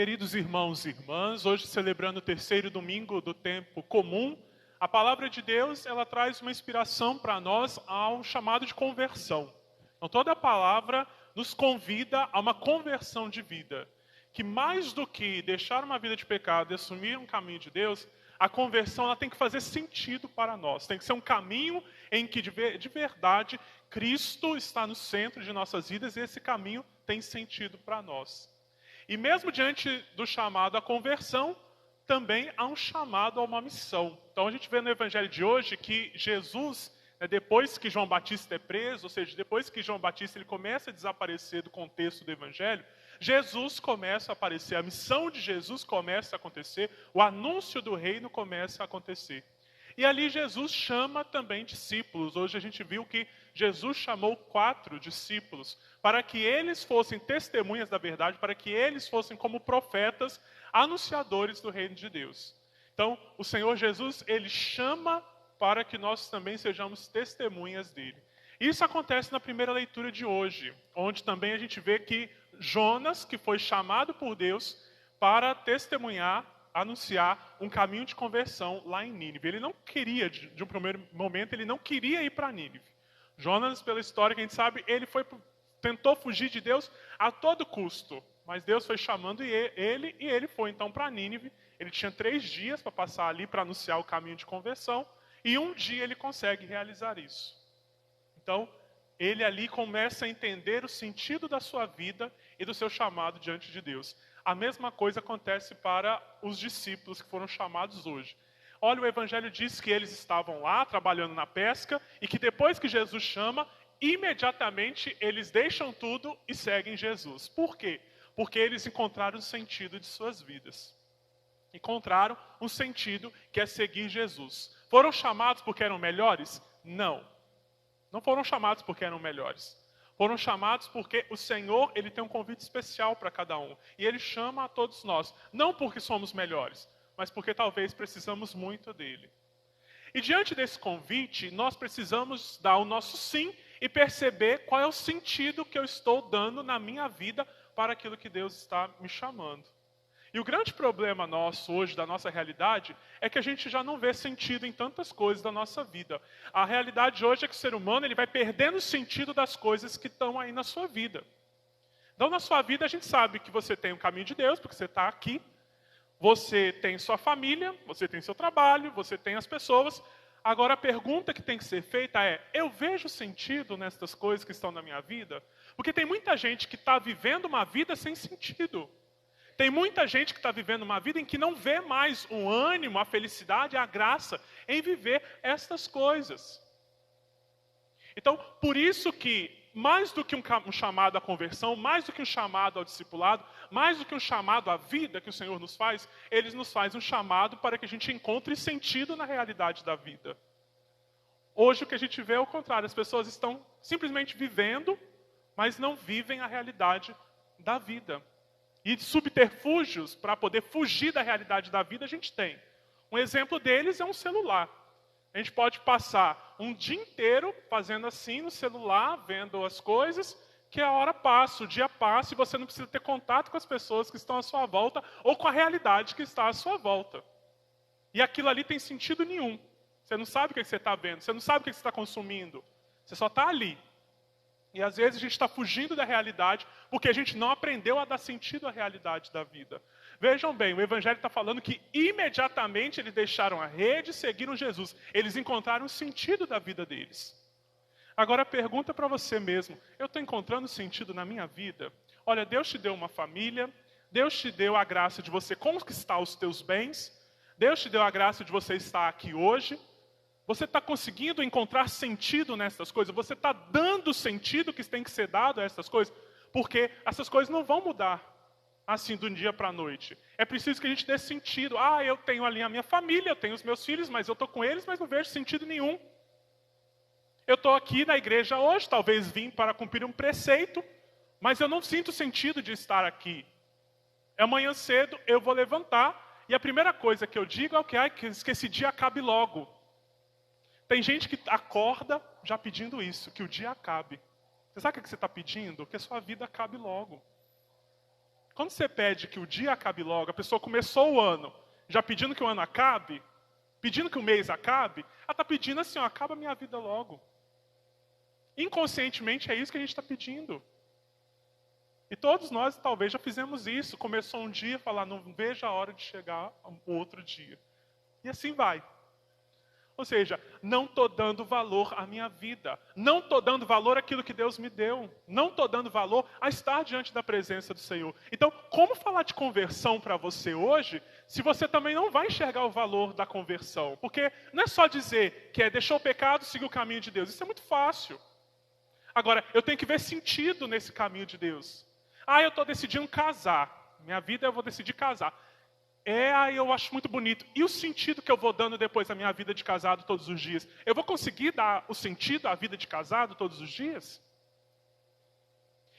Queridos irmãos e irmãs, hoje celebrando o terceiro domingo do tempo comum, a palavra de Deus ela traz uma inspiração para nós ao chamado de conversão. Então toda a palavra nos convida a uma conversão de vida, que mais do que deixar uma vida de pecado e assumir um caminho de Deus, a conversão ela tem que fazer sentido para nós, tem que ser um caminho em que de verdade Cristo está no centro de nossas vidas e esse caminho tem sentido para nós. E mesmo diante do chamado à conversão, também há um chamado a uma missão. Então a gente vê no evangelho de hoje que Jesus, depois que João Batista é preso, ou seja, depois que João Batista ele começa a desaparecer do contexto do evangelho, Jesus começa a aparecer, a missão de Jesus começa a acontecer, o anúncio do reino começa a acontecer. E ali Jesus chama também discípulos. Hoje a gente viu que Jesus chamou 4 discípulos para que eles fossem testemunhas da verdade, para que eles fossem como profetas, anunciadores do reino de Deus. Então, o Senhor Jesus, ele chama para que nós também sejamos testemunhas dele. Isso acontece na primeira leitura de hoje, onde também a gente vê que Jonas, que foi chamado por Deus para testemunhar, anunciar um caminho de conversão lá em Nínive. Ele não queria, de um primeiro momento, ele não queria ir para Nínive. Jonas, pela história que a gente sabe, ele tentou fugir de Deus a todo custo. Mas Deus foi chamando ele e ele foi então para Nínive. Ele tinha 3 dias para passar ali para anunciar o caminho de conversão. E um dia ele consegue realizar isso. Então, ele ali começa a entender o sentido da sua vida e do seu chamado diante de Deus. A mesma coisa acontece para os discípulos que foram chamados hoje. Olha, o Evangelho diz que eles estavam lá trabalhando na pesca e que depois que Jesus chama, imediatamente eles deixam tudo e seguem Jesus. Por quê? Porque eles encontraram o sentido de suas vidas. Encontraram um sentido que é seguir Jesus. Foram chamados porque eram melhores? Não. Não foram chamados porque eram melhores. Foram chamados porque o Senhor ele tem um convite especial para cada um. E Ele chama a todos nós. Não porque somos melhores, mas porque talvez precisamos muito dEle. E diante desse convite, nós precisamos dar o nosso sim e perceber qual é o sentido que eu estou dando na minha vida para aquilo que Deus está me chamando. E o grande problema nosso hoje, da nossa realidade, é que a gente já não vê sentido em tantas coisas da nossa vida. A realidade hoje é que o ser humano ele vai perdendo o sentido das coisas que estão aí na sua vida. Então, na sua vida, a gente sabe que você tem o caminho de Deus, porque você está aqui. Você tem sua família, você tem seu trabalho, você tem as pessoas. Agora, a pergunta que tem que ser feita é, eu vejo sentido nestas coisas que estão na minha vida? Porque tem muita gente que está vivendo uma vida sem sentido. Tem muita gente que está vivendo uma vida em que não vê mais o ânimo, a felicidade, a graça em viver estas coisas. Então, por isso que, mais do que um chamado à conversão, mais do que um chamado ao discipulado, mais do que um chamado à vida que o Senhor nos faz, Ele nos faz um chamado para que a gente encontre sentido na realidade da vida. Hoje o que a gente vê é o contrário, as pessoas estão simplesmente vivendo, mas não vivem a realidade da vida. E subterfúgios para poder fugir da realidade da vida a gente tem. Um exemplo deles é um celular. A gente pode passar um dia inteiro fazendo assim no celular, vendo as coisas, que a hora passa, o dia passa e você não precisa ter contato com as pessoas que estão à sua volta ou com a realidade que está à sua volta. E aquilo ali tem sentido nenhum. Você não sabe o que você está vendo, você não sabe o que você está consumindo. Você só está ali. E às vezes a gente está fugindo da realidade porque a gente não aprendeu a dar sentido à realidade da vida. Vejam bem, o Evangelho está falando que imediatamente eles deixaram a rede e seguiram Jesus. Eles encontraram o sentido da vida deles. Agora pergunta para você mesmo, eu estou encontrando sentido na minha vida? Olha, Deus te deu uma família, Deus te deu a graça de você conquistar os teus bens, Deus te deu a graça de você estar aqui hoje. Você está conseguindo encontrar sentido nessas coisas? Você está dando sentido que tem que ser dado a essas coisas? Porque essas coisas não vão mudar assim de um dia para a noite. É preciso que a gente dê sentido. Ah, eu tenho ali a minha família, eu tenho os meus filhos, mas eu estou com eles, mas não vejo sentido nenhum. Eu estou aqui na igreja hoje, talvez vim para cumprir um preceito, mas eu não sinto sentido de estar aqui. Amanhã cedo eu vou levantar e a primeira coisa que eu digo é que esse dia acabe logo. Tem gente que acorda já pedindo isso, que o dia acabe. Você sabe o que você está pedindo? Que a sua vida acabe logo. Quando você pede que o dia acabe logo, a pessoa começou o ano já pedindo que o ano acabe, pedindo que o mês acabe, ela está pedindo assim, ó, acaba a minha vida logo. Inconscientemente é isso que a gente está pedindo. E todos nós talvez já fizemos isso. Começou um dia, falar, não vejo a hora de chegar o outro dia. E assim vai. Ou seja, não estou dando valor à minha vida. Não estou dando valor àquilo que Deus me deu. Não estou dando valor a estar diante da presença do Senhor. Então, como falar de conversão para você hoje, se você também não vai enxergar o valor da conversão? Porque não é só dizer que deixou o pecado, seguir o caminho de Deus. Isso é muito fácil. Agora, eu tenho que ver sentido nesse caminho de Deus. Eu estou decidindo casar. Minha vida eu vou decidir casar. Eu acho muito bonito. E o sentido que eu vou dando depois da minha vida de casado todos os dias? Eu vou conseguir dar o sentido à vida de casado todos os dias?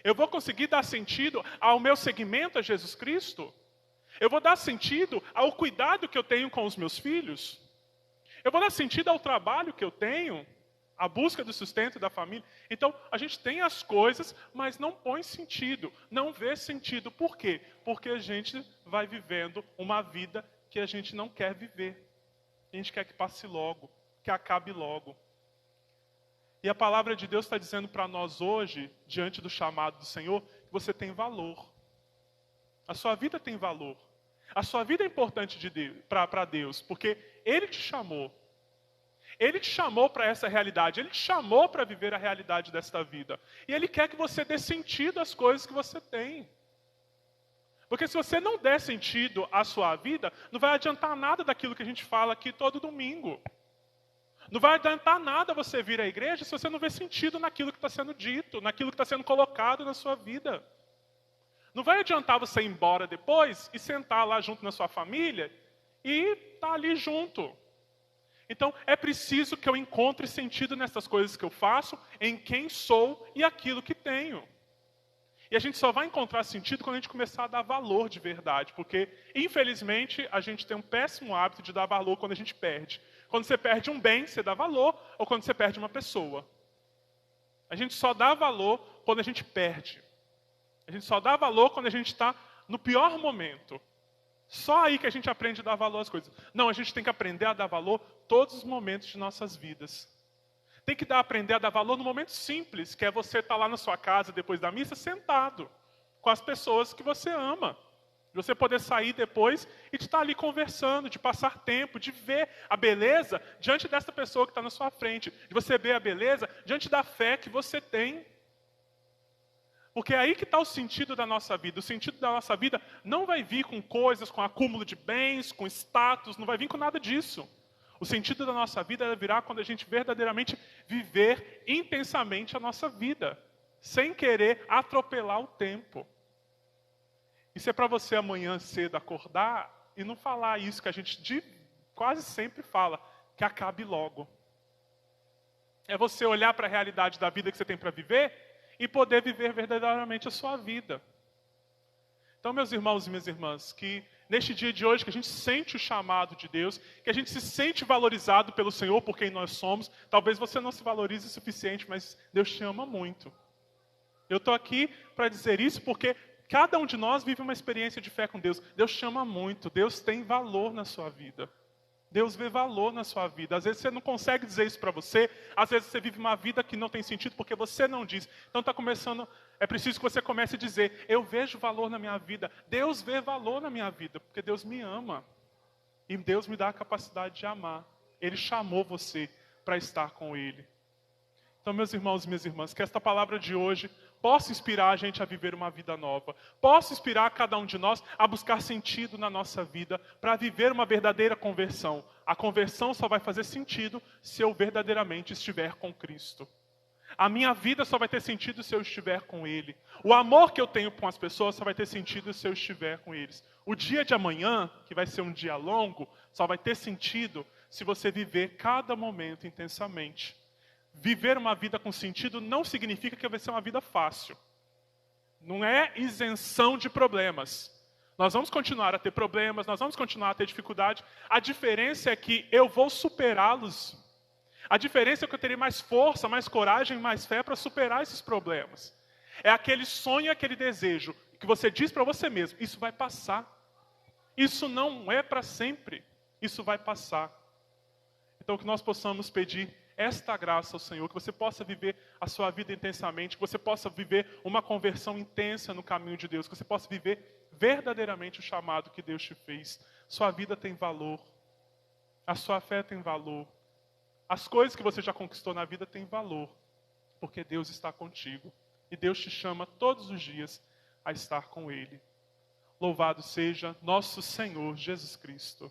Eu vou conseguir dar sentido ao meu seguimento a Jesus Cristo? Eu vou dar sentido ao cuidado que eu tenho com os meus filhos? Eu vou dar sentido ao trabalho que eu tenho? A busca do sustento da família? Então, a gente tem as coisas, mas não põe sentido, não vê sentido. Por quê? Porque a gente vai vivendo uma vida que a gente não quer viver. A gente quer que passe logo, que acabe logo. E a palavra de Deus está dizendo para nós hoje, diante do chamado do Senhor, que você tem valor. A sua vida tem valor. A sua vida é importante para Deus, porque Ele te chamou. Ele te chamou para essa realidade, Ele te chamou para viver a realidade desta vida. E Ele quer que você dê sentido às coisas que você tem. Porque se você não der sentido à sua vida, não vai adiantar nada daquilo que a gente fala aqui todo domingo. Não vai adiantar nada você vir à igreja se você não vê sentido naquilo que está sendo dito, naquilo que está sendo colocado na sua vida. Não vai adiantar você ir embora depois e sentar lá junto na sua família e estar ali junto. Então, é preciso que eu encontre sentido nessas coisas que eu faço, em quem sou e aquilo que tenho. E a gente só vai encontrar sentido quando a gente começar a dar valor de verdade, porque, infelizmente, a gente tem um péssimo hábito de dar valor quando a gente perde. Quando você perde um bem, você dá valor, ou quando você perde uma pessoa. A gente só dá valor quando a gente perde. A gente só dá valor quando a gente está no pior momento. Só aí que a gente aprende a dar valor às coisas. Não, a gente tem que aprender a dar valor todos os momentos de nossas vidas. Tem que aprender a dar valor no momento simples, que é você estar lá na sua casa depois da missa, sentado, com as pessoas que você ama. De você poder sair depois e de estar ali conversando, de passar tempo, de ver a beleza diante dessa pessoa que está na sua frente. De você ver a beleza diante da fé que você tem. Porque é aí que está o sentido da nossa vida. O sentido da nossa vida não vai vir com coisas, com acúmulo de bens, com status, não vai vir com nada disso. O sentido da nossa vida virá quando a gente verdadeiramente viver intensamente a nossa vida, sem querer atropelar o tempo. Isso é para você amanhã cedo acordar e não falar isso que a gente quase sempre fala, que acabe logo. É você olhar para a realidade da vida que você tem para viver e poder viver verdadeiramente a sua vida. Então, meus irmãos e minhas irmãs, que neste dia de hoje, que a gente sente o chamado de Deus, que a gente se sente valorizado pelo Senhor por quem nós somos. Talvez você não se valorize o suficiente, mas Deus te ama muito. Eu estou aqui para dizer isso porque cada um de nós vive uma experiência de fé com Deus. Deus te ama muito, Deus tem valor na sua vida. Deus vê valor na sua vida. Às vezes você não consegue dizer isso para você. Às vezes você vive uma vida que não tem sentido porque você não diz. Então é preciso que você comece a dizer, eu vejo valor na minha vida. Deus vê valor na minha vida, porque Deus me ama. E Deus me dá a capacidade de amar. Ele chamou você para estar com Ele. Então, meus irmãos e minhas irmãs, que esta palavra de hoje possa inspirar a gente a viver uma vida nova. Possa inspirar cada um de nós a buscar sentido na nossa vida para viver uma verdadeira conversão. A conversão só vai fazer sentido se eu verdadeiramente estiver com Cristo. A minha vida só vai ter sentido se eu estiver com Ele. O amor que eu tenho com as pessoas só vai ter sentido se eu estiver com eles. O dia de amanhã, que vai ser um dia longo, só vai ter sentido se você viver cada momento intensamente. Viver uma vida com sentido não significa que vai ser uma vida fácil. Não é isenção de problemas. Nós vamos continuar a ter problemas, nós vamos continuar a ter dificuldade. A diferença é que eu vou superá-los. A diferença é que eu terei mais força, mais coragem, mais fé para superar esses problemas. É aquele sonho, aquele desejo que você diz para você mesmo, isso vai passar. Isso não é para sempre. Isso vai passar. Então que nós possamos pedir esta graça ao Senhor, que você possa viver a sua vida intensamente, que você possa viver uma conversão intensa no caminho de Deus, que você possa viver verdadeiramente o chamado que Deus te fez. Sua vida tem valor. A sua fé tem valor. As coisas que você já conquistou na vida têm valor, porque Deus está contigo. E Deus te chama todos os dias a estar com Ele. Louvado seja nosso Senhor Jesus Cristo.